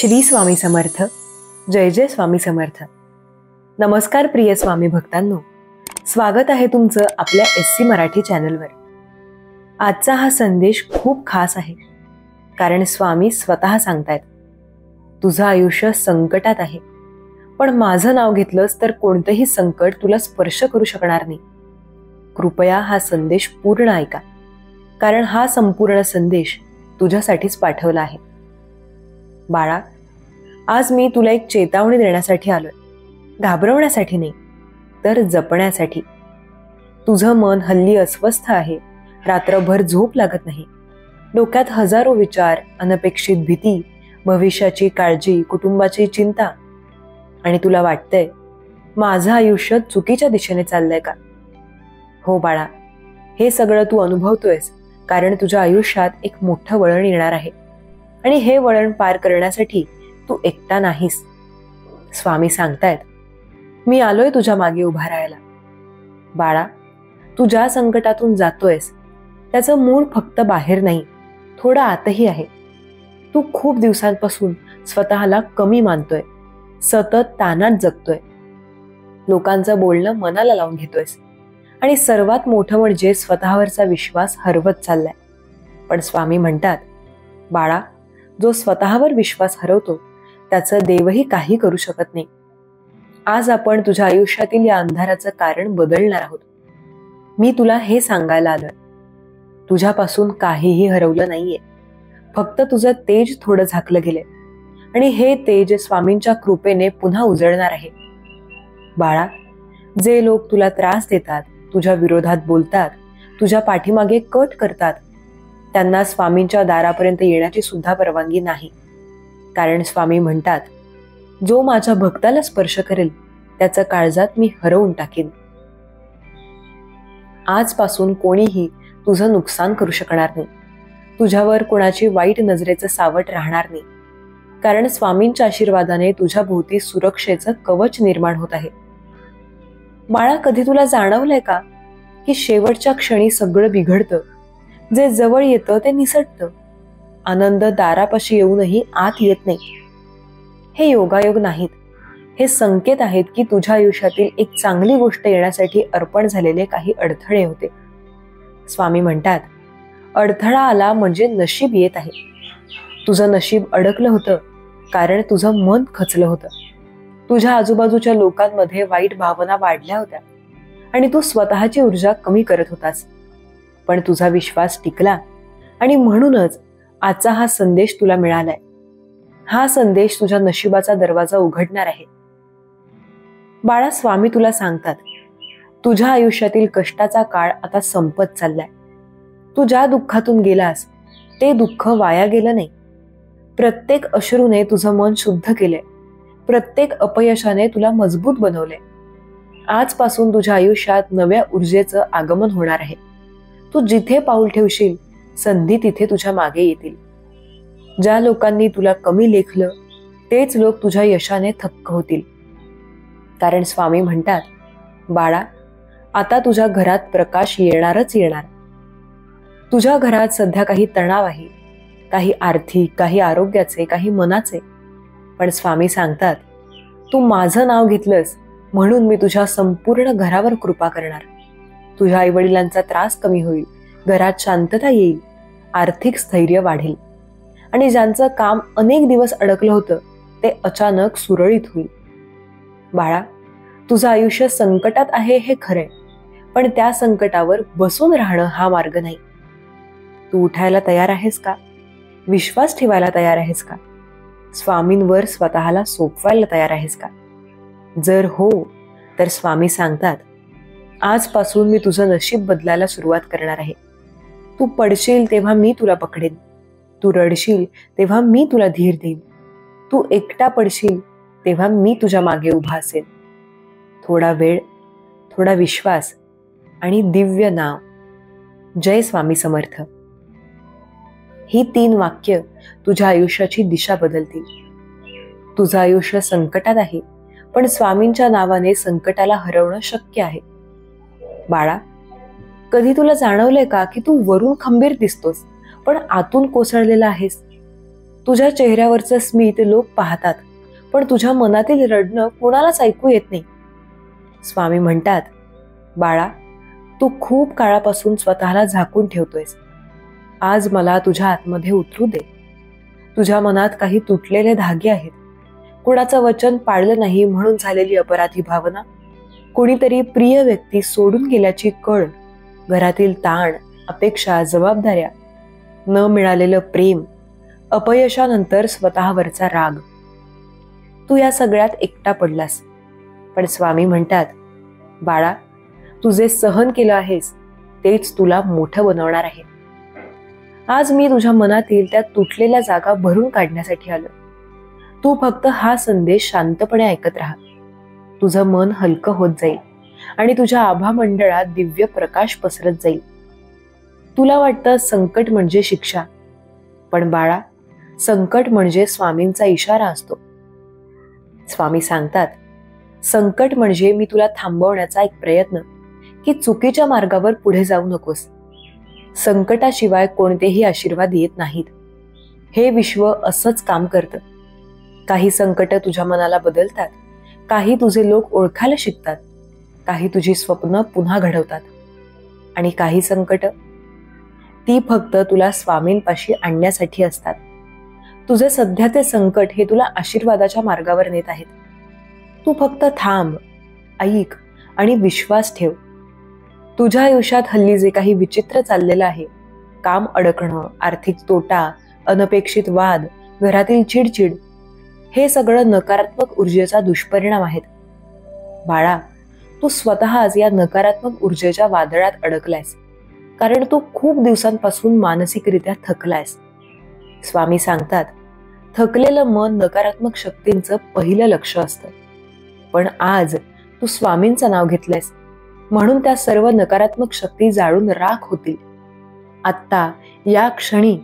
श्री स्वामी समर्थ. जय जय स्वामी समर्थ. नमस्कार प्रिय स्वामी भक्तांनो, स्वागत आहे तुमचं आपल्या SC मराठी चॅनलवर. आजचा हा संदेश खूप खास आहे, कारण स्वामी स्वतः सांगतायत, तुझं आयुष्य संकटात आहे, पण माझं नाव घेतलंस तर कोणतंही संकट तुला स्पर्श करू शकणार नाही. कृपया हा संदेश पूर्ण ऐका, कारण हा संपूर्ण संदेश तुझ्यासाठीच पाठवला आहे. बाळा, आज मी तुला एक चेतावणी देण्यासाठी आलोय. घाबरवण्यासाठी नाही, तर जपण्यासाठी. तुझं मन हल्ली अस्वस्थ आहे. रात्रभर झोप लागत नाही. डोक्यात हजारो विचार, अनपेक्षित भीती, भविष्याची काळजी, कुटुंबाची चिंता. आणि तुला वाटतंय, माझं आयुष्य चुकीच्या दिशेने चाललंय का? हो बाळा, हे सगळं तू अनुभवतोयस, कारण तुझ्या आयुष्यात एक मोठं वळण येणार आहे. आणि हे वळण पार करण्यासाठी तू एकटा नाहीस. स्वामी सांगतायत, मी आलोय तुझ्या मागे उभा राहायला. बाळा, तू ज्या संकटातून जातोयस त्याचं मूळ फक्त बाहेर नाही, थोडं आतही आहे. तू खूप दिवसांपासून स्वतःला कमी मानतोय, सतत ताणात जगतोय, लोकांचं बोलणं मनाला लावून घेतोयस, आणि सर्वात मोठं म्हणजे स्वतःवरचा विश्वास हरवत चाललाय. पण स्वामी म्हणतात, बाळा, जो स्वतःवर विश्वास हरवतो त्याचं देवही काही करू शकत नाही. आज आपण तुझ्या आयुष्यातील या अंधाराचं कारण बदलणार आहोत. मी तुला हे सांगायला आलोय, तुझ्यापासून काहीही हरवलं नाहीये, फक्त तुझं तेज थोडं झाकलं गेलंय, आणि हे तेज स्वामींच्या कृपेने पुन्हा उजळणार आहे. बाळा, जे लोक तुला त्रास देतात, तुझ्या विरोधात बोलतात, तुझ्या पाठीमागे कट करतात, त्यांना स्वामींच्या दारापर्यंत येण्याची सुद्धा परवानगी नाही. कारण स्वामी म्हणतात, जो माझ्या भक्ताला स्पर्श करेल त्याचं काळजात मी हरवून टाकीन. आजपासून कोणीही तुझं नुकसान करू शकणार नाही. तुझ्यावर कोणाची वाईट नजरेचं सावट राहणार नाही, कारण स्वामींच्या आशीर्वादाने तुझ्या भोवती सुरक्षेचं कवच निर्माण होत आहे. बाळा, कधी तुला जाणवलंय का की शेवटच्या क्षणी सगळं बिघडतं, जे जवळ येतं ते निसटतं, आनंद दारापाशी येऊनही आत येत नाही? हे योगायोग नाहीत, हे संकेत आहेत की तुझ्या आयुष्यातील एक चांगली गोष्ट येण्यासाठी अर्पण झालेले काही अडथळे होते. स्वामी म्हणतात, अडथळा आला म्हणजे नशीब येत आहे. तुझं नशीब अडकलं होतं कारण तुझं मन खचलं होतं. तुझ्या आजूबाजूच्या लोकांमध्ये वाईट भावना वाढल्या होत्या आणि तू स्वतःची ऊर्जा कमी करत होतास. पण तुझा विश्वास टिकला, आणि म्हणूनच आजचा हा संदेश तुला मिळालाय. हा संदेश तुझ्या नशिबाचा दरवाजा उघडणार आहे. बाळा, स्वामी तुला सांगतात, तुझ्या आयुष्यातील कष्टाचा काळ आता संपत चाललाय. तू ज्या दुःखातून गेलास ते दुःख वाया गेलं नाही. प्रत्येक अश्रूने तुझं मन शुद्ध केलंय. प्रत्येक अपयशाने तुला मजबूत बनवलंय. आजपासून तुझ्या आयुष्यात नव्या ऊर्जेचं आगमन होणार आहे. तू जिथे पाऊल ठेवशील, संधी तिथे तुझ्या मागे येतील. ज्या लोकांनी तुला कमी लेखलं तेच लोक तुझ्या यशाने थक्क होतील. कारण स्वामी म्हणतात, बाळा, आता तुझ्या घरात प्रकाश येणारच येणार. तुझ्या घरात सध्या काही तणाव आहे, काही आर्थिक, काही आरोग्याचे, काही मनाचे. पण स्वामी सांगतात, तू माझं नाव घेतलंस म्हणून मी तुझ्या संपूर्ण घरावर कृपा करणार. तुझ्या आईवडिलांचा त्रास कमी होईल, घरात शांतता येईल, आर्थिक स्थैर्य वाढेल, आणि ज्यांचं काम अनेक दिवस अडकलं होतं ते अचानक सुरळीत होईल. बाळा, तुझं आयुष्य संकटात आहे हे खरंय, पण त्या संकटावर बसून राहणं हा मार्ग नाही. तू उठायला तयार आहेस का? विश्वास ठेवायला तयार आहेस का? स्वामींवर स्वतःला सोपवायला तयार आहेस का? जर हो, तर स्वामी सांगतात, आजपासून मी तुझं नशीब बदलायला सुरुवात करणार आहे. तू पडशील तेव्हा मी तुला पकडेन. तू रडशील तेव्हा मी तुला धीर देईन. तू एकटा पडशील तेव्हा मी तुझ्या मागे उभा असेल. थोडा वेळ, थोडा विश्वास आणि दिव्य नाव. जय स्वामी समर्थ. ही 3 वाक्य तुझ्या आयुष्याची दिशा बदलतील. तुझं आयुष्य संकटात आहे, पण स्वामींच्या नावाने संकटाला हरवणं शक्य आहे. बाळा, कधी तुला जाणवलंय का की तू वरून खंबीर दिसतोस, पण आतून कोसळलेला आहेस? तुझ्या चेहऱ्यावरचं स्मित लोक पाहतात, पण तुझ्या मनातील रडणं कुणालाच ऐकू येत नाही. स्वामी म्हणतात, बाळा, तू खूप काळापासून स्वतःला झाकून ठेवतोयस. आज मला तुझ्या आतमध्ये उतरू दे. तुझ्या मनात काही तुटलेले धागे आहेत. कुणाचं वचन पाळलं नाही म्हणून झालेली अपराधी भावना, कोणीतरी प्रिय व्यक्ती सोडून गेल्याची कळ, घरातील ताण, अपेक्षा, जबाबदाऱ्या, न मिळालेलं प्रेम, अपयशानंतर स्वतःवरचा राग. तू या सगळ्यात एकटा पडलास. पण स्वामी म्हणतात, बाळा, तू जे सहन केलं आहेस तेच तुला मोठं बनवणार आहे. आज मी तुझ्या मनातील त्या तुटलेल्या जागा भरून काढण्यासाठी आलो. तू फक्त हा संदेश शांतपणे ऐकत राहा. तुझं मन हलकं होत जाईल आणि तुझ्या आभा मंडळात दिव्य प्रकाश पसरत जाईल. तुला वाटतं संकट म्हणजे शिक्षा, पण बाळा, संकट म्हणजे स्वामींचा इशारा असतो. स्वामी सांगतात, संकट म्हणजे मी तुला थांबवण्याचा एक प्रयत्न, की चुकीच्या मार्गावर पुढे जाऊ नकोस. संकटाशिवाय कोणतेही आशीर्वाद येत नाहीत. हे विश्व असंच काम करतं. काही संकट तुझ्या मनाला बदलतात, काही तुझे लोक ओळखायला शिकतात, काही तुझी स्वप्न पुन्हा घडवतात, आणि काही संकट ती फक्त तुला स्वामींपाशी आणण्यासाठी असतात. तुझे सध्याचे संकट हे तुला आशीर्वादाच्या मार्गावर नेत आहेत. तू फक्त थांब, ऐक आणि विश्वास ठेव. तुझ्या आयुष्यात हल्ली जे काही विचित्र चाललेलं आहे, काम अडकणं, आर्थिक तोटा, अनपेक्षित वाद, घरातील चिडचिड, हे सगळं नकारात्मक ऊर्जेचा दुष्परिणाम आहेत. बाळा, तू स्वतःच या नकारात्मक ऊर्जेच्या वादळात अडकलायस, कारण तू खूप दिवसांपासून मानसिकरित्या थकलायस. स्वामी सांगतात, थकलेलं मन नकारात्मक शक्तींचं पहिलं लक्ष असतं. पण आज तू स्वामींचं नाव घेतलंयस, म्हणून त्या सर्व नकारात्मक शक्ती जाळून राख होतील. आत्ता या क्षणी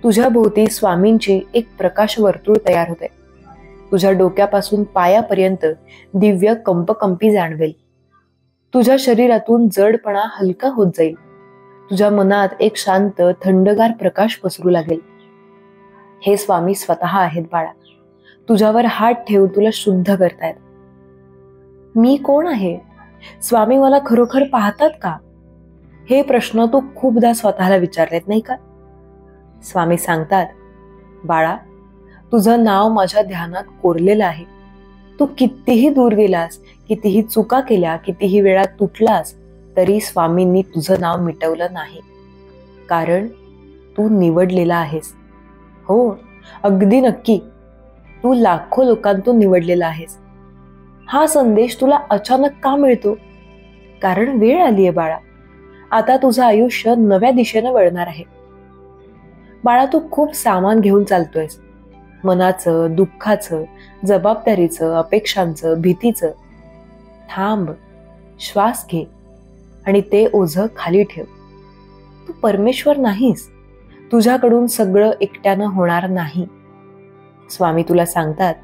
तुझ्या भोवती स्वामींची एक प्रकाश वर्तुळ तयार होते. तुझ्या डोक्यापासून पायापर्यंत दिव्य कंपकंपी जाणवेल. तुझ्या शरीरातून जडपणा हलका होत जाईल. तुझ्या मनात एक शांत, थंडगार प्रकाश पसरू लागेल. हे स्वामी स्वतः आहेत बाळा. तुझ्यावर हात ठेवून तुला शुद्ध करतायत. मी कोण आहे? स्वामी मला खरोखर पाहतात का? हे प्रश्न तू खूपदा स्वतःला विचारलेत नाही का? स्वामी सांगतात, बाळा, तुझं नाव माझ्या ध्यानात कोरलेलं आहे. तू कितीही दूर गेलास, कितीही चुका केल्या, कितीही वेळा तुटलास, तरी स्वामींनी तुझं नाव मिटवलं नाही. कारण तू निवडलेला आहेस. हो, अगदी नक्की. तू लाखो लोकांतून निवडलेला आहेस. हा संदेश तुला अचानक का मिळतो? कारण वेळ आलीये बाळा. आता तुझं आयुष्य नव्या दिशेनं वळणार आहे. बाळा, तू खूप सामान घेऊन चालतोयस. मनाचं, दुःखाचं, जबाबदारीचं, अपेक्षांचं, भीतीचं. थांब, श्वास घे आणि ते ओझं खाली ठेव. तू परमेश्वर नाहीस. तुझ्याकडून सगळं एकट्यानं होणार नाही. स्वामी तुला सांगतात,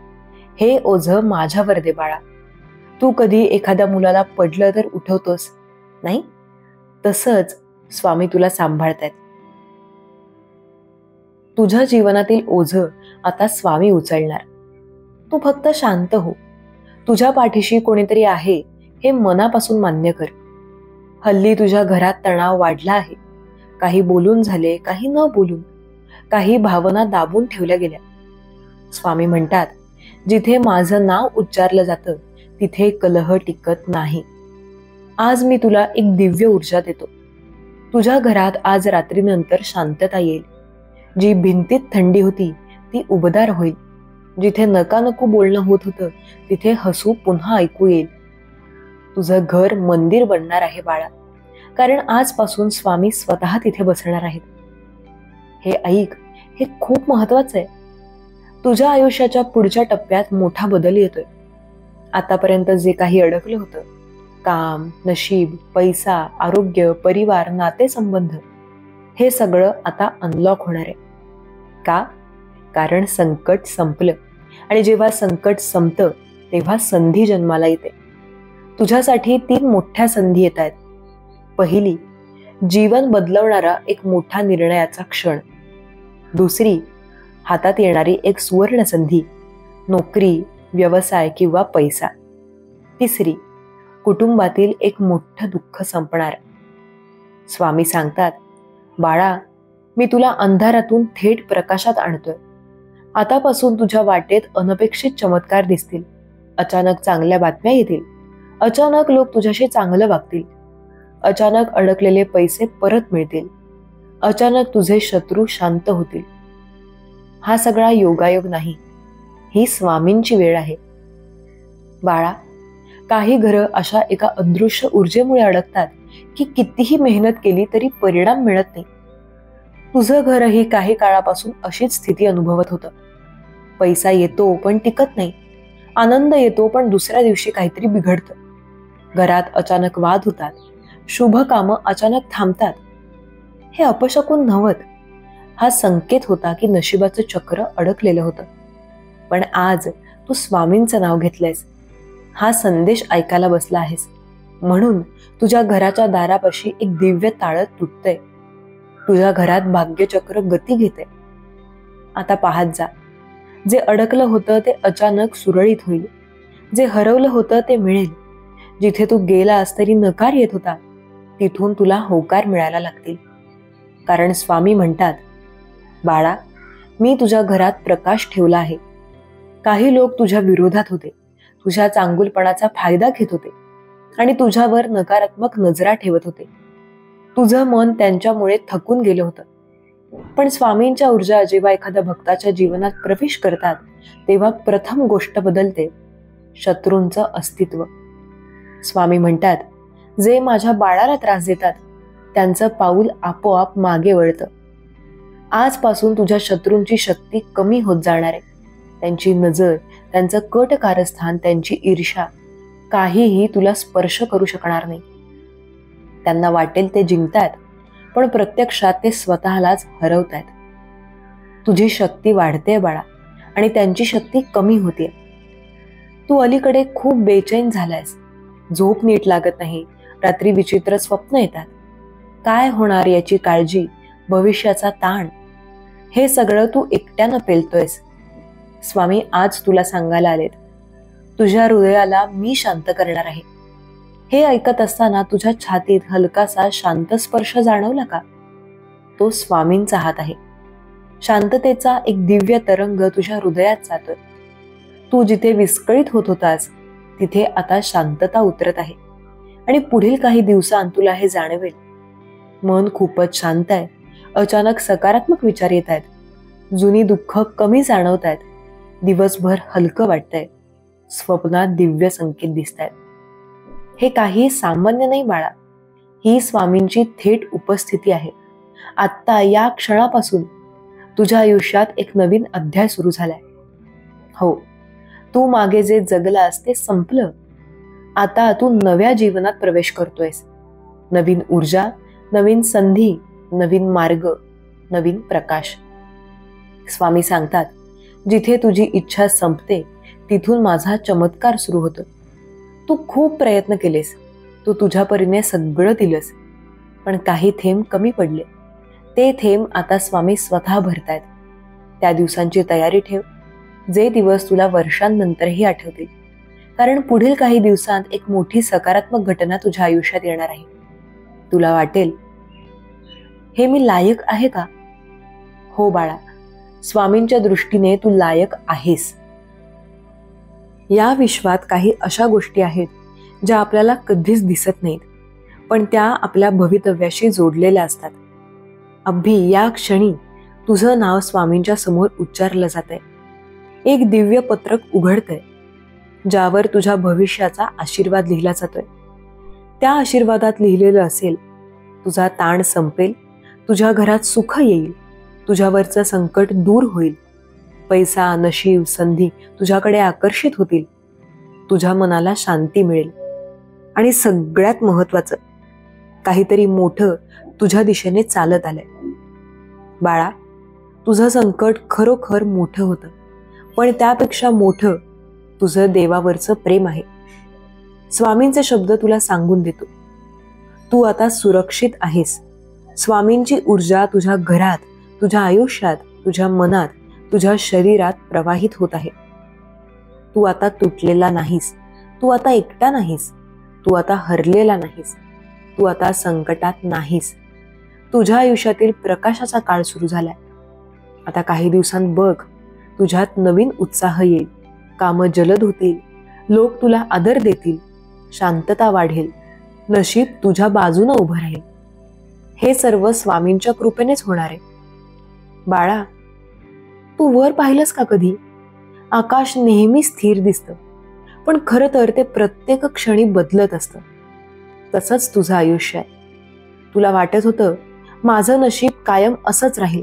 हे ओझं माझ्यावर दे बाळा. तू कधी एखाद्या मुलाला पडलं तर उठवतोस नाही? तसंच स्वामी तुला सांभाळतायत. तुझ्या जीवनातील ओझं आता स्वामी उचलणार. तू फक्त शांत हो. तुझ्या पाठीशी कोणीतरी आहे हे मनापासून मान्य कर. हल्ली तुझ्या घरात तणाव वाढला आहे. काही बोलून झाले, काही न बोलून, काही भावना दाबून ठेवल्या गेल्या. स्वामी म्हणतात, जिथे माझं नाव उच्चारलं जातं तिथे कलह टिकत नाही. आज मी तुला एक दिव्य ऊर्जा देतो. तुझ्या घरात आज रात्रीनंतर शांतता येईल. जी भिंतीत थंडी होती ती उबदार होईल. जिथे नका नको बोलणं होत होतं तिथे हसू पुन्हा ऐकू येईल. तुझं घर मंदिर बनणार आहे बाळा. कारण आजपासून स्वामी स्वतः तिथे बसणार आहेत. हे ऐक, हे खूप महत्वाचं आहे. तुझ्या आयुष्याच्या पुढच्या टप्प्यात मोठा बदल येतोय. आतापर्यंत जे काही अडकलं होतं, काम, नशीब, पैसा, आरोग्य, परिवार, नातेसंबंध, हे सगळं आता अनलॉक होणार आहे. का? कारण संकट संपलं. आणि जेव्हा संकट संपतं तेव्हा संधी जन्माला येते. तुझ्यासाठी 3 मोठ्या संधी येत आहेत. पहिली, जीवन बदलवणारा एक मोठा निर्णयाचा क्षण. दुसरी, हातात येणारी एक सुवर्ण संधी, नोकरी, व्यवसाय किंवा पैसा. तिसरी, कुटुंबातील एक मोठं दुःख संपणार. स्वामी सांगतात, बाळा, मी तुला अंधारातून थेट प्रकाशात आणतोय. आतापासून तुझ्या वाटेत अनपेक्षित चमत्कार दिसतील. अचानक चांगल्या बातम्या येतील. अचानक लोक तुझ्याशी चांगलं वागतील. अचानक अडकलेले पैसे परत मिळतील. अचानक तुझे शत्रू शांत होतील. हा सगळा योगायोग नाही, ही स्वामींची वेळ आहे. बाळा, काही घरं अशा एका अदृश्य ऊर्जेमुळे अडकतात की कितीही मेहनत केली तरी परिणाम मिळत नाही. तुझं घरही काही काळापासून अशीच स्थिती अनुभवत होतं. पैसा येतो पण टिकत नाही. आनंद येतो पण दुसऱ्या दिवशी काहीतरी बिघडतं. घरात अचानक वाद होतात. शुभ कामं अचानक थांबतात. हे अपशकुन नव्हतं. हा संकेत होता की नशिबाचं चक्र अडकलेलं होतं. पण आज तू स्वामींचं नाव घेतलंयस. हा संदेश ऐकायला बसला आहेस. म्हणून तुझ्या घराच्या दारापाशी एक दिव्य ताळं तुटतंय. तुझ्या घरात भाग्यचक्र गती घेते. आता पाहत जा. जे अडकलं होतं ते अचानक सुरळीत होईल. जे हरवलं होतं ते मिळेल. जिथे तू गेलास तरी नकार येत होता, तिथून तुला होकार मिळायला लागतील. कारण स्वामी म्हणतात, बाळा, मी तुझ्या घरात प्रकाश ठेवला आहे. काही लोक तुझ्या विरोधात होते, तुझ्या चांगुलपणाचा फायदा घेत होते आणि तुझ्यावर नकारात्मक नजरा ठेवत होते. तुझं मन त्यांच्यामुळे थकून गेलं होतं. पण स्वामींच्या ऊर्जा जेव्हा एखाद्या भक्ताच्या जीवनात प्रवेश करतात, तेव्हा प्रथम गोष्ट बदलते, शत्रूंचं अस्तित्व. स्वामी म्हणतात, जे माझ्या बाळाला त्रास देतात त्यांचं पाऊल आपोआप मागे वळतं. आजपासून तुझ्या शत्रूंची शक्ती कमी होत जाणार आहे. त्यांची नजर, त्यांचं कट कारस्थान, त्यांची ईर्ष्या काहीही तुला स्पर्श करू शकणार नाही. त्यांना वाटेल ते जिंकतायत, पण प्रत्यक्षात ते स्वतःलाच हरवतायत. तुझी शक्ती वाढते बाळा आणि त्यांची शक्ती कमी होते. तू अलीकडे खूप बेचैन झालायस. झोप नीट लागत नाही. रात्री विचित्र स्वप्न येतात. काय होणार याची काळजी, भविष्याचा ताण, हे सगळं तू एकट्यानं पेलतोयस. स्वामी आज तुला सांगायला आलेत, तुझ्या हृदयाला मी शांत करणार आहे. हे ऐकत असताना तुझ्या छातीत हलकासा शांत स्पर्श जाणवला का? तो स्वामींचा हात आहे. शांततेचा एक दिव्य तरंग तुझ्या हृदयात जातोय. तू जिथे विस्कळीत होत होतास तिथे आता शांतता उतरत आहे आणि पुढील काही दिवसांत तुला हे जाणवेल. मन खूपच शांत आहे. अचानक सकारात्मक विचार येत आहेत. जुनी दुःख कमी जाणवत आहेत. दिवसभर हलकं वाटतंय. स्वप्नात दिव्य संकेत दिसत आहेत. हे काही सामान्य नाही बाळा. ही स्वामींची थेट उपस्थिती आहे. आत्ता या क्षणापासून तुझ्या आयुष्यात एक नवीन अध्याय सुरू झालाय. हो, तू मागे जे जगलास ते संपलं. आता तू नव्या जीवनात प्रवेश करतोयस. नवीन ऊर्जा, नवीन संधी, नवीन मार्ग, नवीन प्रकाश. स्वामी सांगतात, जिथे तुझी इच्छा संपते तिथून माझा चमत्कार सुरू होतो. तू खूप प्रयत्न केलेस. तू तुझ्या परीने सगळं दिलंस. पण काही थेंब कमी पडले. ते थेंब आता स्वामी स्वतः भरतायत. त्या दिवसांची तयारी ठेव, जे दिवस तुला वर्षांनंतरही आठवतील. कारण पुढील काही दिवसांत एक मोठी सकारात्मक घटना तुझ्या आयुष्यात येणार आहे. तुला वाटेल, हे मी लायक आहे का? हो बाळा, स्वामींच्या दृष्टीने तू लायक आहेस. या विश्वात काही अशा गोष्टी आहेत ज्या आपल्याला कधीच दिसत नाहीत, पण त्या आपल्या भवितव्याशी जोडलेल्या असतात. अभि या क्षणी तुझं नाव स्वामींच्या समोर उच्चारलं जातंय. एक दिव्य पत्रक उघडतंय, ज्यावर तुझ्या भविष्याचा आशीर्वाद लिहिला जातोय. त्या आशीर्वादात लिहिलेलं असेल, तुझा ताण संपेल, तुझ्या घरात सुख येईल, तुझ्यावरचं संकट दूर होईल, पैसा, नशीब, संधी तुझ्याकडे आकर्षित होतील, तुझ्या मनाला शांती मिळेल आणि सगळ्यात महत्वाचं, काहीतरी मोठं तुझ्या दिशेने चालत आलंय. बाळा, तुझं संकट खरोखर मोठं होतं, पण त्यापेक्षा मोठं तुझं देवावरचं प्रेम आहे. स्वामींचे शब्द तुला सांगून देतो, तू आता सुरक्षित आहेस. स्वामींची ऊर्जा तुझ्या घरात, तुझ्या आयुष्यात, तुझ्या मनात, तुझ्या शरीरात प्रवाहित होत आहे. तू आता तुटलेला नाहीस, तू आता एकटा नाहीस, तू आता हरलेला नाहीस, तू आता संकटात नाहीस. तुझ्या आयुष्यातील प्रकाशाचा काळ सुरू झालाय. आता काही दिवसांत बघ, तुझ्यात नवीन उत्साह येईल, कामं जलद होतील, लोक तुला आदर देतील, शांतता वाढेल, नशीब तुझ्या बाजूने उभं राहील. हे सर्व स्वामींच्या कृपेनेच होणार आहे. बाळा, तू वर पाहिलंस का कधी? आकाश नेहमी स्थिर दिसतं, पण खरं तर ते प्रत्येक क्षणी बदलत असतं. तसंच तुझं आयुष्य आहे. तुला वाटत होतं माझं नशीब कायम असंच राहील,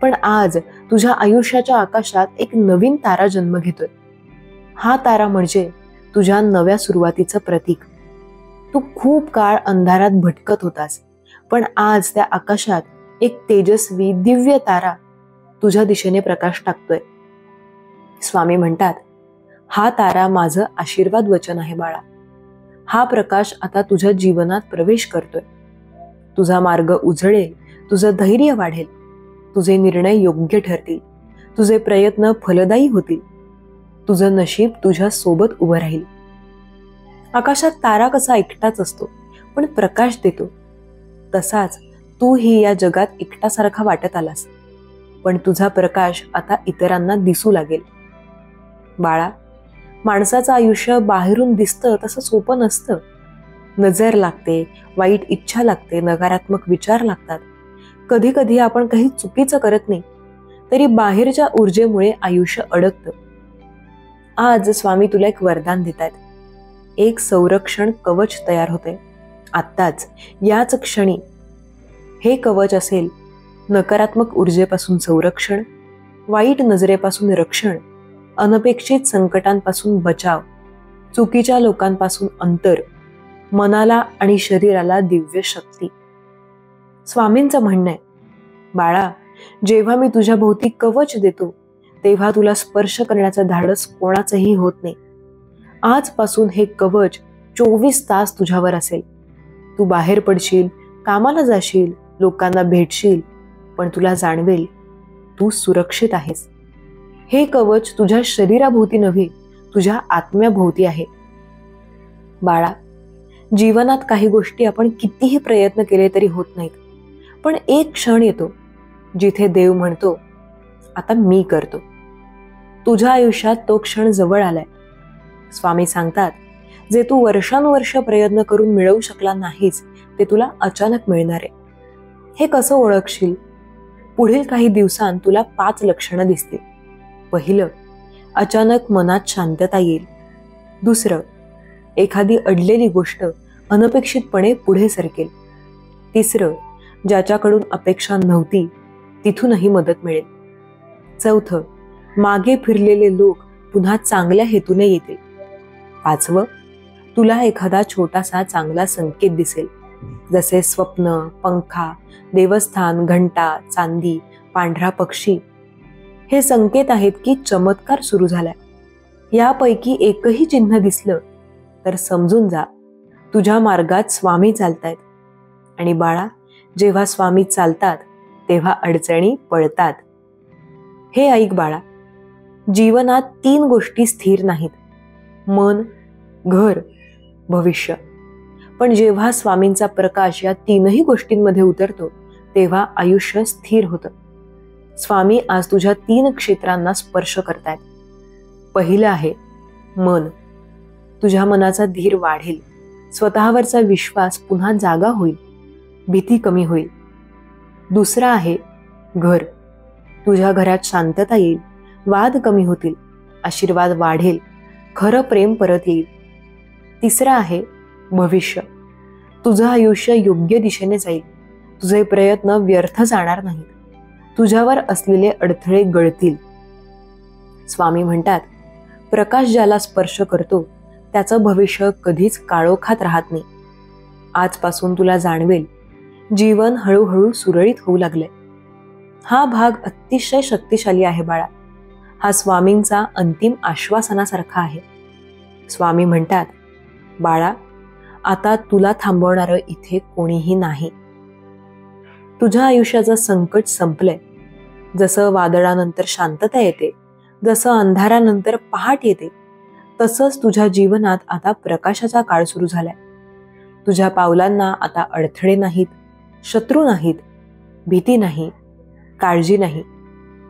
पण आज तुझ्या आयुष्याच्या आकाशात एक नवीन तारा जन्म घेतोय. हा तारा म्हणजे तुझ्या नव्या सुरुवातीचं प्रतीक. तू खूप काळ अंधारात भटकत होतास, पण आज त्या आकाशात एक तेजस्वी दिव्य तारा तुझ्या दिशेने प्रकाश टाकतोय. स्वामी म्हणतात, हा तारा माझं आशीर्वाद वचन आहे बाळा. हा प्रकाश आता तुझ्या जीवनात प्रवेश करतोय. तुझा मार्ग उजळेल, तुझं धैर्य वाढेल, तुझे निर्णय योग्य ठरतील, तुझे प्रयत्न फलदायी होतील, तुझं नशीब तुझ्या सोबत उभं राहील. आकाशात तारा कसा एकटाच असतो पण प्रकाश देतो, तसाच तूही या जगात एकटासारखा वाटत आलास, पण तुझा प्रकाश आता इतरांना दिसू लागेल. बाळा, माणसाचं आयुष्य बाहेरून दिसतं तसं सोपं नसतं. नजर लागते, वाईट इच्छा लागते, नकारात्मक विचार लागतात. कधी कधी आपण काही चुकीचं करत नाही तरी बाहेरच्या ऊर्जेमुळे आयुष्य अडकतं. आज स्वामी तुला एक वरदान देत आहेत. एक संरक्षण कवच तयार होते आत्ताच, याच क्षणी. हे कवच असेल नकारात्मक ऊर्जेपासून संरक्षण, वाईट नजरेपासून रक्षण, अनपेक्षित संकटांपासून बचाव, चुकीच्या लोकांपासून अंतर, मनाला आणि शरीराला दिव्य शक्ती. स्वामींचं म्हणणं आहे, बाळा, जेव्हा मी तुझ्या भोवती कवच देतो तेव्हा तुला स्पर्श करण्याचं धाडस कोणाचंही होत नाही. आजपासून हे कवच 24 तास तुझ्यावर असेल. तू बाहेर पडशील, कामाला जाशील, लोकांना भेटशील, पण तुला जाणवेल तू सुरक्षित आहेस. हे कवच तुझ्या शरीराभोवती नव्हे, तुझ्या आत्म्याभोवती आहे. बाळा, जीवनात काही गोष्टी आपण कितीही प्रयत्न केले तरी होत नाहीत, पण एक क्षण येतो जिथे देव म्हणतो, आता मी करतो. तुझ्या आयुष्यात तो क्षण जवळ आलाय. स्वामी सांगतात, जे तू वर्षानुवर्ष प्रयत्न करून मिळवू शकला नाहीस ते तुला अचानक मिळणार आहे. हे कसं ओळखशील? पुढील काही दिवसांत तुला 5 लक्षणं दिसतील. पहिलं, अचानक मनात शांतता येईल. दुसरं, एखादी अडलेली गोष्ट अनपेक्षितपणे पुढे सरकेल. तिसरं, ज्याच्याकडून अपेक्षा नव्हती तिथूनही मदत मिळेल. चौथं, मागे फिरलेले लोक पुन्हा चांगल्या हेतूने येतील. 5वं, तुला एखादा छोटासा चांगला संकेत दिसेल, जसे स्वप्न, पंखा, देवस्थान, घंटा, चांदी, पांढरा पक्षी. हे संकेत आहेत की चमत्कार सुरू झालाय. यापैकी एकही चिन्ह दिसलं तर समजून जा, तुझ्या मार्गात स्वामी चालतायत. आणि बाळा, जेव्हा स्वामी चालतात तेव्हा अडचणी पळतात. हे ऐक बाळा, जीवनात 3 गोष्टी स्थिर नाहीत: मन, घर, भविष्य. पण जेव्हा स्वामींचा प्रकाश या 3ही गोष्टींमध्ये उतरतो तेव्हा आयुष्य स्थिर होतं. स्वामी आज तुझ्या 3 क्षेत्रांना स्पर्श करतायत. पहिलं आहे मन. तुझ्या मनाचा धीर वाढेल, स्वतःवरचा विश्वास पुन्हा जागा होईल, भीती कमी होईल. दुसरं आहे घर. तुझ्या घरात शांतता येईल, वाद कमी होतील, आशीर्वाद वाढेल, खरं प्रेम परत येईल. तिसरं आहे भविष्य. तुझं आयुष्य योग्य दिशेने जाईल, तुझे प्रयत्न व्यर्थ जाणार नाहीत, तुझ्यावर असलेले अडथळे गळतील. स्वामी म्हणतात, प्रकाश ज्याला स्पर्श करतो त्याचं भविष्य कधीच काळोखात राहत नाही. आजपासून तुला जाणवेल, जीवन हळूहळू सुरळीत होऊ लागले. हा भाग अतिशय शक्तिशाली आहे बाळा. हा स्वामींचा अंतिम आश्वासनासारखा आहे. स्वामी म्हणतात, बाळा, आता तुला थांबवणारं इथे कोणीही नाही. तुझ्या आयुष्याचं संकट संपलंय. जसं वादळानंतर शांतता येते, जसं अंधारानंतर पहाट येते, तसंच तुझ्या जीवनात आता प्रकाशाचा काळ सुरू झालाय. तुझ्या पावलांना आता अडथळे नाहीत, शत्रू नाहीत, भीती नाही, काळजी नाही,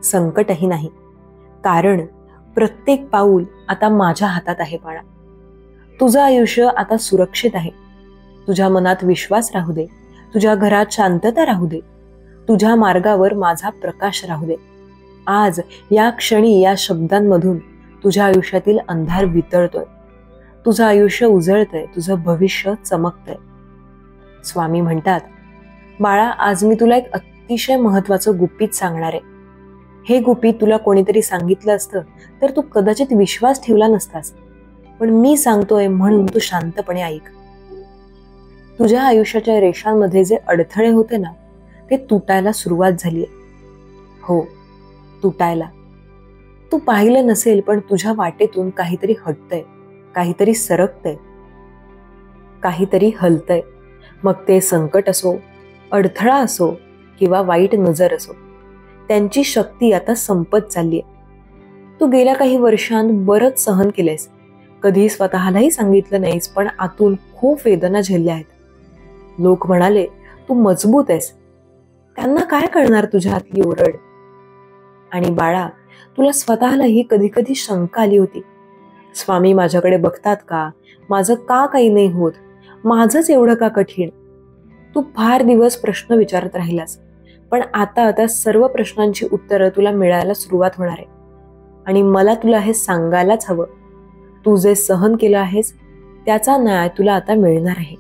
संकटही नाही. कारण प्रत्येक पाऊल आता माझ्या हातात आहे बाळा. तुझं आयुष्य आता सुरक्षित आहे. तुझ्या मनात विश्वास राहू दे, तुझ्या घरात शांतता राहू दे, तुझ्या मार्गावर माझा प्रकाश राहू दे. आज या क्षणी या शब्दांमधून तुझ्या आयुष्यातील अंधार वितळतोय, तुझं आयुष्य उजळतंय, तुझं भविष्य चमकतंय. स्वामी म्हणतात, बाळा, आज मी तुला एक अतिशय महत्वाचं गुपित सांगणार आहे. हे गुपित तुला कोणीतरी सांगितलं असतं तर तू कदाचित विश्वास ठेवला नसतास, पण मी सांगतोय म्हणून तू शांतपणे ऐक. तुझ्या आयुष्याच्या रेषांमध्ये जे अडथळे होते ना, ते तुटायला सुरुवात झालीये. हो, तुटायला. तू पाहिलं नसेल, पण तुझ्या वाटेतून काहीतरी हटतंय, काहीतरी सरकतंय, काहीतरी हलतंय. मग ते संकट असो, अडथळा असो किंवा वाईट नजर असो, त्यांची शक्ती आता संपत चाललीये. तू गेल्या काही वर्षांत बरंच सहन केलंयस, कधी स्वतःलाही सांगितलं नाहीस, पण आतून खूप वेदना झेलल्या आहेत. लोक म्हणाले तू मजबूत आहेस, त्यांना काय कळणार तुझ्या आतली ओरड. आणि बाळा, तुला स्वतःलाही कधी कधी शंका आली होती, स्वामी माझ्याकडे बघतात का, माझं का काही नाही होत, माझंच एवढं का कठीण. तू फार दिवस प्रश्न विचारत राहिलास, पण आता सर्व प्रश्नांची उत्तरं तुला मिळायला सुरुवात होणार आहे. आणि मला तुला हे सांगायलाच हवं, तू जे सहन केलं आहेस त्याचा न्याय तुला आता मिळणार आहे.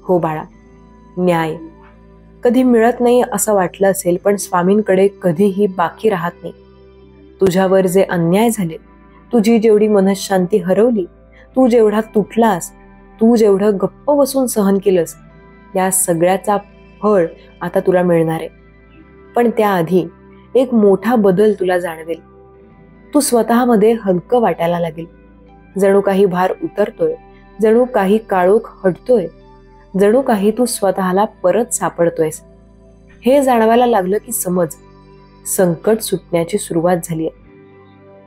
हो बाळा, न्याय कधी मिळत नाही असं वाटलं असेल, पण स्वामींकडे कधीही बाकी राहत नाही. तुझ्यावर जे अन्याय झाले, तुझी जेवढी मनःशांती हरवली, तू जेवढा तुटलास, तू जेवढं गप्प बसून सहन केलंस, या सगळ्याचा फळ आता तुला मिळणार आहे. पण त्याआधी एक मोठा बदल तुला जाणवेल. तू स्वतःमध्ये हलकं वाटायला लागेल, जणू काही भार उतरतोय, जणू काही काळोख हटतोय, जणू काही तू स्वतःला परत सापडतोयस. हे जाणवायला लागलं की समज, संकट सुटण्याची सुरुवात झाली आहे.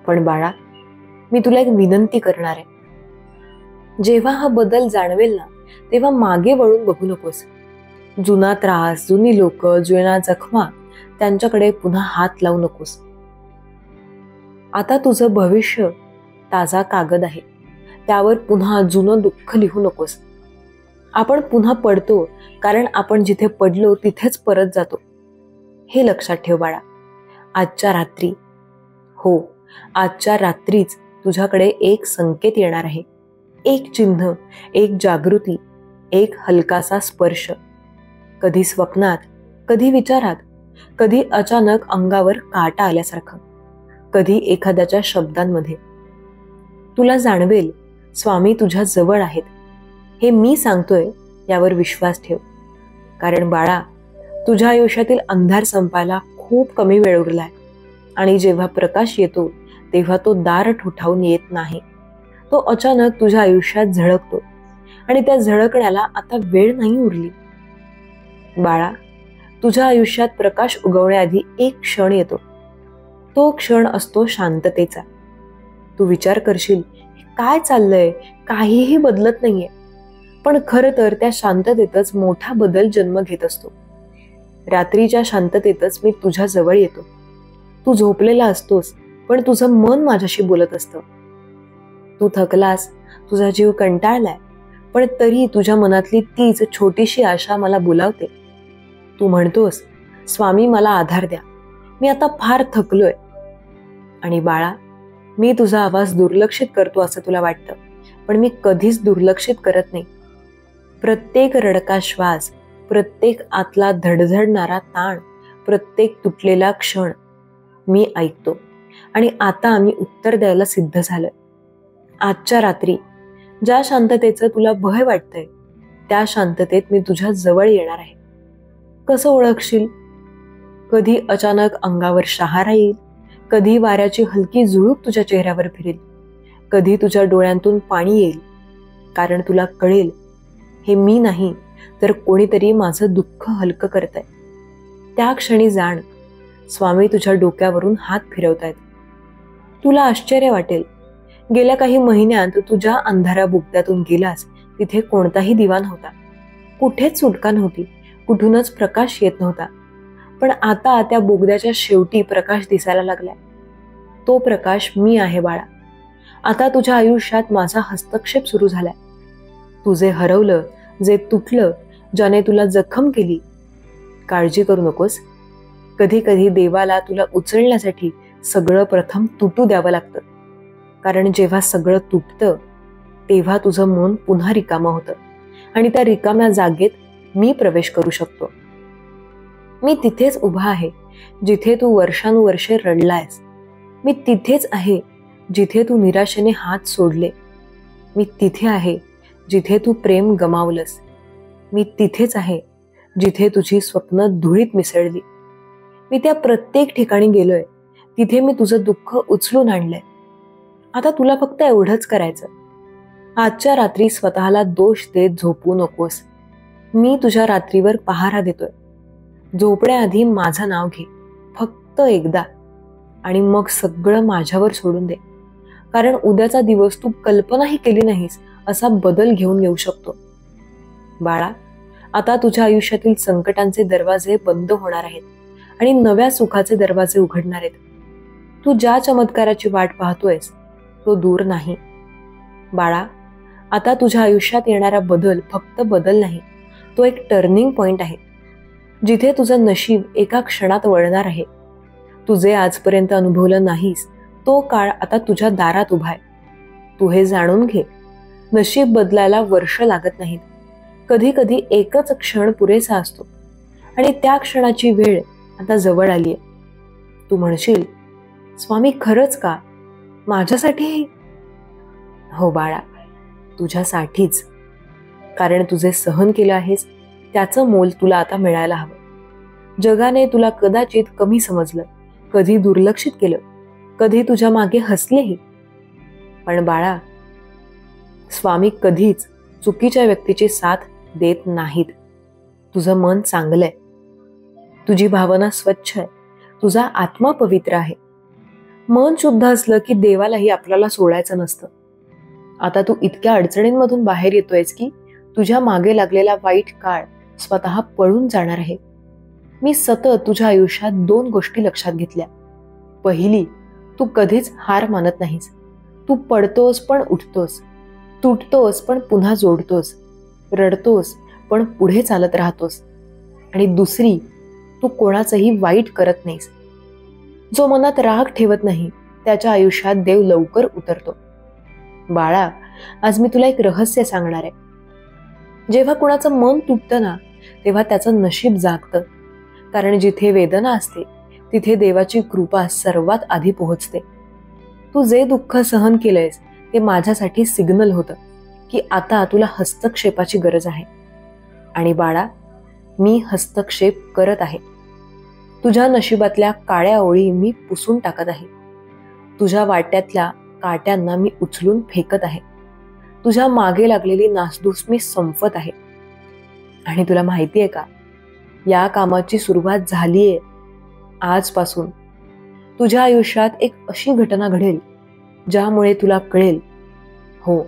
पण बाळा, मी तुला एक विनंती करणार आहे. जेव्हा हा बदल जाणवेल ना, तेव्हा मागे वळून बघू नकोस. जुना त्रास, जुनी लोक, जुन्या जखमा, त्यांच्याकडे पुन्हा हात लावू नकोस. आता तुझं भविष्य ताजा कागद आहे, त्यावर पुन्हा जुनं दुःख लिहू नकोस. आपण पुन्हा पडतो, कारण आपण जिथे पडलो तिथेच परत जातो. हे लक्षात ठेव बाळा. आजच्या रात्री, हो, आजच्या रात्रीच तुझ्याकडे एक संकेत येणार आहे, एक चिन्ह, एक जागृती, एक हलकासा स्पर्श. कधी स्वप्नात, कधी विचारात, कधी अचानक अंगावर काटा आल्यासारखं, कधी एखाद्याच्या शब्दांमध्ये. तुला जाणवेल स्वामी तुझ्या जवळ आहेत. हे मी सांगतोय यावर विश्वास ठेव. कारण बाळा, तुझ्या आयुष्यातील अंधार संपायला खूप कमी वेळ उरलाय. आणि जेव्हा प्रकाश येतो तेव्हा तो दार ठोठावून येत नाही, तो अचानक तुझ्या आयुष्यात झळकतो. आणि त्या झळकण्याला आता वेळ नाही उरली. बाळा, तुझ्या आयुष्यात प्रकाश उगवण्याआधी एक क्षण येतो. तो क्षण असतो शांततेचा. तू विचार करशील, काय चाललंय, काहीही बदलत नाहीये. पण खरं तर त्या शांततेतच मोठा बदल जन्म घेत असतो. रात्रीच्या शांततेतच मी तुझ्या जवळ येतो. तू झोपलेला असतोस, पण तुझं मन माझ्याशी बोलत असतं. तू थकलास, तुझा जीव कंटाळलाय, पण तरी तुझ्या मनातली तीच छोटीशी आशा मला बोलावते. तू म्हणतोस, स्वामी मला आधार द्या, मी आता फार थकलोय. आणि बाळा, मी तुझा आवाज दुर्लक्षित करतो असं तुला वाटतं, पण मी कधीच दुर्लक्षित करत नाही. प्रत्येक रडका श्वास, प्रत्येक आतला धडधडणारा ताण, प्रत्येक तुटलेला क्षण मी ऐकतो. आणि आता आम्ही उत्तर द्यायला सिद्ध झालोय. आजच्या रात्री ज्या शांततेचं तुला भय वाटतंय, त्या शांततेत मी तुझ्या जवळ येणार आहे. कसं ओळखशील? कधी अचानक अंगावर शहारा येईल, कधी वाऱ्याची हलकी झुळूक तुझ्या चेहऱ्यावर फिरेल, कधी तुझ्या डोळ्यांतून पाणी येईल. कारण तुला कळेल, हे मी नाही तर कोणीतरी माझं दुःख हलकं करतंय. त्या क्षणी जाण, स्वामी तुझ्या डोक्यावरून हात फिरवतायत. तुला आश्चर्य वाटेल, गेल्या काही महिन्यात तुझ्या अंधाऱ्या बोगद्यातून गेलास तिथे कोणताही दिवा नव्हता, कुठेच सुटका नव्हती, कुठूनच प्रकाश येत नव्हता. पण आता त्या बोगद्याच्या शेवटी प्रकाश दिसायला लागलाय. तो प्रकाश मी आहे बाळा. आता तुझ्या आयुष्यात माझा हस्तक्षेप सुरू झालाय. तुझे हरवलं, जे तुटलं, ज्याने तुला जखम केली, काळजी करू नकोस. कधी कधी देवाला तुला उचलण्यासाठी सगळं प्रथम तुटू द्यावं लागतं. कारण जेव्हा सगळं तुटतं तेव्हा तुझं मन पुन्हा रिकामं होतं आणि त्या रिकाम्या जागेत मी प्रवेश करू शकतो. मी तिथेच उभा आहे जिथे तू वर्षानुवर्षे रडलायस. मी तिथेच आहे जिथे तू निराशेने हात सोडले. मी तिथे आहे जिथे तू प्रेम गमावलंस. मी तिथेच आहे जिथे तुझी स्वप्न धुळीत मिसळली. मी त्या प्रत्येक ठिकाणी गेलोय. तिथे मी तुझं दुःख उचलून आणलंय. आता तुला फक्त एवढंच करायचं. आजच्या रात्री स्वतःला दोष देत झोपू नकोस. मी तुझ्या रात्रीवर पहारा देतोय. झोपण्याआधी माझं नाव घे, फक्त एकदा, आणि मग सगळं माझ्यावर सोडून दे. कारण उद्याचा दिवस तू कल्पनाही केली नाहीस असा बदल घेऊन येऊ शकतो. बाळा, आता तुझ्या आयुष्यातील संकटांचे दरवाजे बंद होणार आहेत आणि नव्या सुखाचे दरवाजे उघडणार आहेत. तू ज्या चमत्काराची वाट पाहतोयस तो दूर नाही. बाळा, आता तुझ्या आयुष्यात येणारा बदल फक्त बदल नाही, तो एक टर्निंग पॉइंट आहे, जिथे तुझं नशीब एका क्षणात वळणार आहे. तू जे आजपर्यंत अनुभवलं नाहीस तो काळ आता तुझ्या दारात उभा आहे. तू हे जाणून घे, नशीब बदलायला वर्ष लागत नाहीत. कधी कधी एकच क्षण पुरेसा असतो आणि त्या क्षणाची वेळ आता जवळ आली आहे. तू म्हणशील, स्वामी खरंच का? माझ्यासाठी? हो बाळा, तुझ्यासाठीच. कारण तुझे सहन केलं आहेस त्याचं मोल तुला आता मिळायला हवं. जगाने तुला कदाचित कमी समजलं, कधी दुर्लक्षित केलं, कधी तुझ्या मागे हसलेही. पण बाळा, स्वामी कधीच चुकीच्या व्यक्तीची साथ देत नाहीत. तुझं मन चांगलंय, तुझी भावना स्वच्छ आहे, तुझा आत्मा पवित्र आहे. मन शुद्ध असलं की देवालाही आपल्याला सोडायचं नसतं. आता तू इतक्या अडचणींमधून बाहेर येतोयस की तुझ्या मागे लागलेला वाईट काळ स्वतः पळून जाणार आहे. मी सतत तुझ्या आयुष्यात 2 गोष्टी लक्षात घेतल्या. पहिली, तू कधीच हार मानत नाहीस. तू पडतोस पण उठतोस, तुटतोस पण पुन्हा जोडतोस, रडतोस पण पुढे चालत राहतोस. आणि दुसरी, तू कोणाचंही वाईट करत नाहीस. जो मनात राग ठेवत नाही त्याच्या आयुष्यात देव लवकर उतरतो. बाळा, आज मी तुला एक रहस्य सांगणार आहे. जेव्हा कुणाचं मन तुटतं ना तेव्हा त्याचं नशीब जागतं. कारण जिथे वेदना असते तिथे देवाची कृपा सर्वात आधी पोहोचते. तू जे दुःख सहन केलंयस ते माझ्यासाठी सिग्नल होतं की आता तुला हस्तक्षेपाची गरज आहे. आणि बाळा, मी हस्तक्षेप करत आहे. तुझ्या नशिबातल्या काळ्या ओळी मी पुसून टाकत आहे. तुझ्या वाट्यातल्या काट्यांना मी उचलून फेकत आहे. तुझ्या मागे लागलेली नासधूस मी संपवत आहे. आणि तुला माहिती आहे का, या कामाची सुरुवात झालीये. आजपासून तुझ्या आयुष्यात एक अशी घटना घडेल ज्यामुळे तुला कळेल, हो,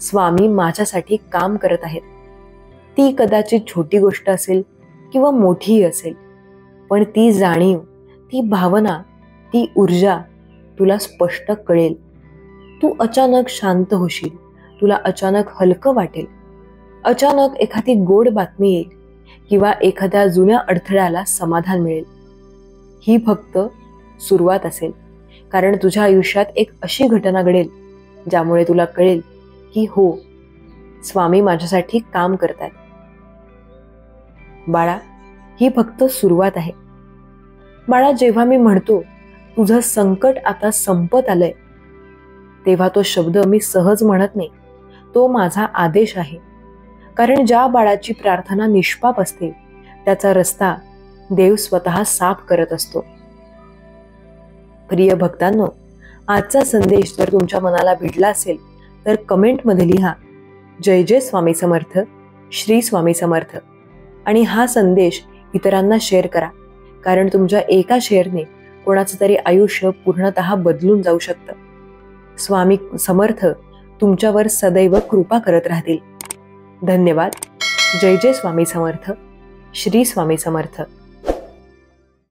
स्वामी माझ्यासाठी काम करत आहेत. ती कदाचित छोटी गोष्ट असेल किंवा मोठीही असेल, पण ती जाणीव, ती भावना, ती ऊर्जा तुला स्पष्ट कळेल. तू अचानक शांत होशील, तुला अचानक हलकं वाटेल, अचानक एखादी गोड बातमी येईल किंवा एखाद्या जुन्या अडथळ्याला समाधान मिळेल. ही फक्त सुरुवात असेल, कारण तुझ्या आयुष्यात एक अशी घटना घडेल ज्यामुळे तुला कळेल की हो, स्वामी माझ्यासाठी काम करतात. बाळा, ही फक्त सुरुवात आहे. बाळा, जेव्हा मी म्हणतो तुझं संकट आता संपत आलंय, तेव्हा तो शब्द मी सहज म्हणत नाही, तो माझा आदेश आहे. कारण ज्या बाळाची प्रार्थना निष्पाप असते त्याचा रस्ता देव स्वतः साफ करत असतो. प्रिय भक्तांनो, आजचा संदेश जर तुमच्या मनाला भिडला असेल तर कमेंटमध्ये लिहा, जय जय स्वामी समर्थ, श्री स्वामी समर्थ. आणि हा संदेश इतरांना शेअर करा, कारण तुमच्या एका शेअरने कोणाचं तरी आयुष्य पूर्णतः बदलून जाऊ शकतं. स्वामी समर्थ तुमच्यावर सदैव कृपा करत राहतील. धन्यवाद. जय जय स्वामी समर्थ. श्री स्वामी समर्थ.